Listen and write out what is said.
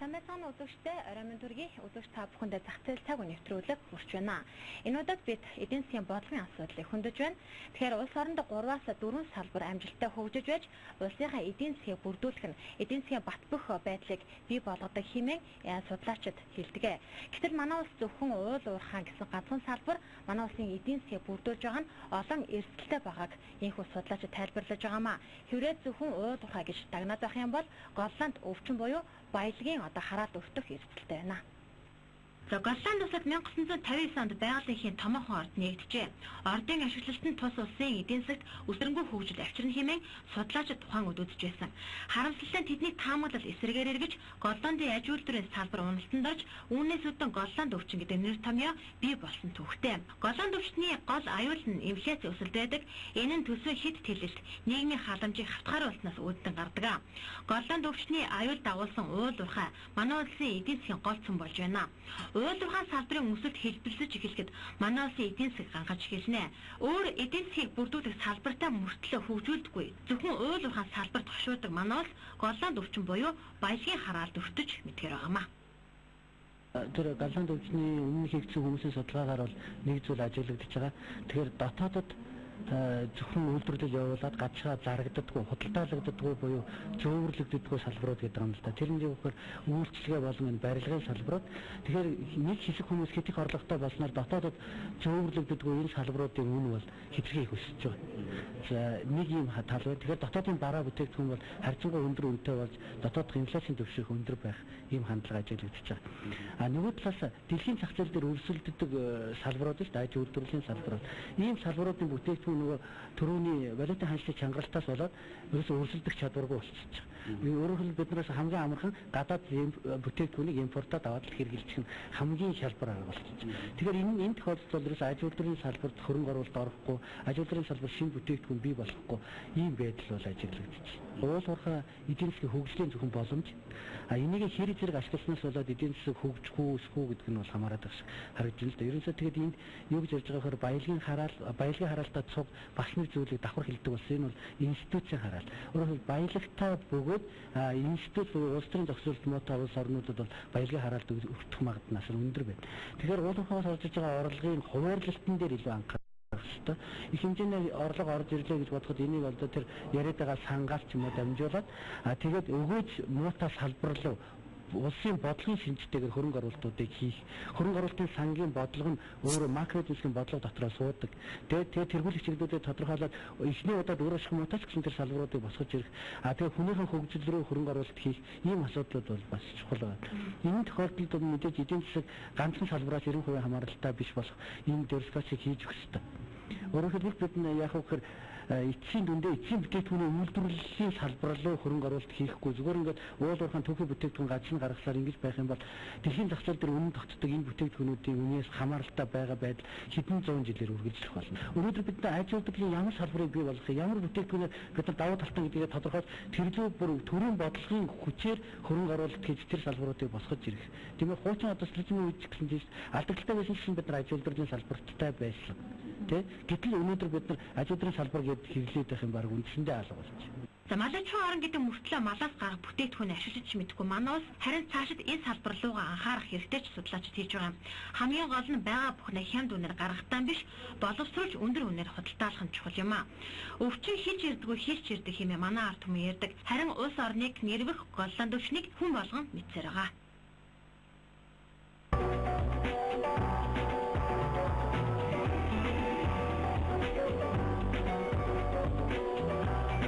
Самбайцааны үзэгчтэй оройн төргийн үзэгч та бүхэндээ зах зээл цаг үе нэвтрүүлэг хүрч байна. Энэ удаад бид эдийн засгийн бодлогын асуудлыг хөндөж байна. Тэгэхээр улс оронд 3-аас 4 салбар амжилттай хөгжиж байж, улсынхаа эдийн засгийг бүрдүүлэх нь эдийн засгийн бат бөх байдлыг бий болгодог хэмээн судлаачид хэлдэг. Гэтэл манай улс зөвхөн уул уурхаан гэсэн ганцхан салбар манай улсын эдийн засгийг бүрдүүлж байгаа нь олон эрсдэлтэй байгааг ийхүү судлаачид тайлбарлаж байгаамаа. Хэврээ зөвхөн уул уурхай гэж дагнаад байх юм бол Голланд өвчин буюу баялагын хараалт өртөх эрсдэлтэй байна. Голланд улсад 1959 онд байгалийн томоохон орд нэгджээ. Ордын ашиглалтанд тус улсын эдийн засагт өсрөнгөө хөгжил авчирна хэмээн судлаачид тухайн үед үзэж байсан. Харамсалтай тэдний таамаглал эсрэгээр эргэж Голландын аж үйлдвэрийн салбар уналтанд орж үүнээс үүдэн Голланд өвчин гэдэг нэр томьёо бий болсон түүхтэй. Голланд өвчний гол аюул нь инфляц өсөлт байдаг. Энэ нь төсвийн хэд тэлэлт, нийгмийн халамжийг хавтгааруулснаас үүдэн гардаг. Голланд өвчний аюул дагуулсан уул уурхай манай улсын эдийн засгийн гол цөм болж байна. Уул уурхай салбарын өсөлт хэлбэлзэж эхлэхэд манай улсын эдийн засаг ганхаж эхэлнэ. Өөр эдийн засгийг бүрдүүлэх салбартаа мөртлөө хөгжүүлдэггүй. Зөвхөн уул уурхай салбарт хошуудаг манай улс Голланд өвчин буюу баялагын хараалт өртөж мэдгээр байгаамаа. Тэр Голланд өвчний өмнө хийгдсэн хүмүүсийн судалгаагаар бол нэг зүйл ажиглагдаж байгаа. Тэгэхээр дотоодод зөвхөн үйлдвэрлэл явуулаад гадшаа зарагддаггүй, худалдаалагддаггүй буюу зөөвөрлөгддөггүй салбарууд гэдэг юм л да. Тэрний үгээр үйлчлэгээ болон энэ барилгын салбарууд. Тэгэхээр нэг хэсэг хүмүүс хэд их орлоготой болсноор дотоодод зөөвөрлөгддөггүй энэ салбаруудын үн бол хэтэрхий өсөж байгаа. За нэг юм тал бай. Тэгэхээр дотоодын бараа бүтээгдэхүүн бол харьцангуй өндөр үнэтэй болж дотоодох инфляцийн түвшинх өндөр байх ийм хандлага ажиглагдаж байгаа. А нөгөө талаас дэлхийн зах зээл дээр өрсөлддөг салбарууд л да, аж үйлдвэрлэлийн салбарууд. Ийм салбаруудын бүтээгдэхүүн нөгөө төрөүний валютын хандлага чангаралтаас болоод ерөөсөө өрсөлдөх чадваргүй болчихж байгаа. Өөрөөр хэлбэл биднээс хамгийн амархан гадаад бүтээгдэхүүнийг импортоод аваад хэрэглэж нь хамгийн шалбар арга болчихж байгаа. Тэгэхээр энэ тохиолдолд бол ерөөсөө аж үйлдвэрлэлийн салбарт хөрөнгө оруулалт орохгүй, аж үйлдвэрлэлийн салбар шинэ бүтээгдэхүүн бий болохгүй ийм байдал бол ажиглагдаж байна. Уул уурхай эдийн засгийн хөгжлийн зөвхөн боломж. А энийг хэрэг зэрэг ашигласнаас болоод эдийн засаг хөгжих үү, өсөх үү гэдэг нь бол хамаарат байх шиг харагдаж байна л да. Ерөнхийдөө тэгэхээр энд юу гэж ярьж байгаа вэ? Баялагын хараалтаа цуг бас нэг зүйлийг давхар хэлдэг болсон. Энэ бол институцийн хараалт. Өөрөөр хэлбэл баялагтай бөгөөд институт улс төрийн зохицуулалт муутай улс орнуудад бол баялагын хараалт өртөх магадлал нь өндөр байна. Тэгэхээр уул уурхайгаас орж иж байгаа орлогын хуваарлалтын дээр илүү анхаарах хэрэгтэй. Их хэмжээний орлого орж ирлээ гэж бодоход энийг одоо тэр яриад байгаа сангаас ч юм уу дамжуулаад тэгээд өгөөж муутай салбар руу улсын бодлогын шинжтэйгээр хөрөнгө оруулалтуудыг хийх. Хөрөнгө оруулалтын сангийн бодлого нь өөрөө макро эдийн бодлого дотроо суудаг. Тэгээд тэргүүлэх чиглэлүүдэд тодорхойлоод эхний удаад өөрөө шиг муутаач гэсэн тэр салбаруудыг босгож ирэх. Тэгээд хүнийхэн хөгжил рүү хөрөнгө оруулалт хийх ийм асуудлууд бол бас чухал байна. Энэ тохиолдолд мэдээж эдийн засаг ганцхан салбараас 90% хамааралтай биш болох ийм диверсификацийг хийж өгөх хэрэгтэй. Өөрөөр хэлбэл бид яг үгээр эцсийн дүндээ эцсийн бүтээгдэхүүний үйлдвэрлэлийн салбар руу хөрөнгө оруулалт хийхгүй зүгээр ингээд уул уурхайн түүхий бүтээгдэхүүн гадшин гаргахлаар ингэж байх юм бол дэлхийн зах зээл дээр үнэн тогтдог энэ бүтээгдэхүүнүүдийн үнээс хамааралтай байгаа байдал хэдэн зуун жилээр үргэлжлэх болно. Өнөөдөр бид аж үйлдвэрлэлийн ямар салбарыг бий болгох, ямар бүтээгдэхүүнээр бид давуу талтай гэдгийг тодорхойлж тэр зүй бүр төрийн бодлогын хүчээр хөрөнгө оруулалт хийж тэр салбаруудыг босгож ирэх. Тиймээ хуучин одоо социализмын үед гэсэн чинь алдагдaltaй байсан чинь бид аж үйлдвэрлэлийн салбарттай байсан. Гэтэл өнөөдөр бид нар аж үйлдвэрлэлийн салбар гэдэг хэвлээд байх юм баг үндсэндээ алга болж байна. За малчхан орон гэдэг мөртлөө малаас гарах бүтээгдэхүүн ашиглаж мэдэхгүй манай улс харин цаашид энэ салбар руугаа анхаарах хэрэгтэй ч судлаачид хийж байгаа. Хамгийн гол нь байгаа бүхнээ хямд үнээр гаргахтаа биш боловсруулж өндөр үнээр худалдаалах нь чухал юм аа. Өвчин хийж ирдэггүй хийч ирдэг хэмээн манай ард түмэн ярьдаг. Харин улс орныг нэрвэх Голланд өвчнийг хүн болгон мэдсээр байгаа.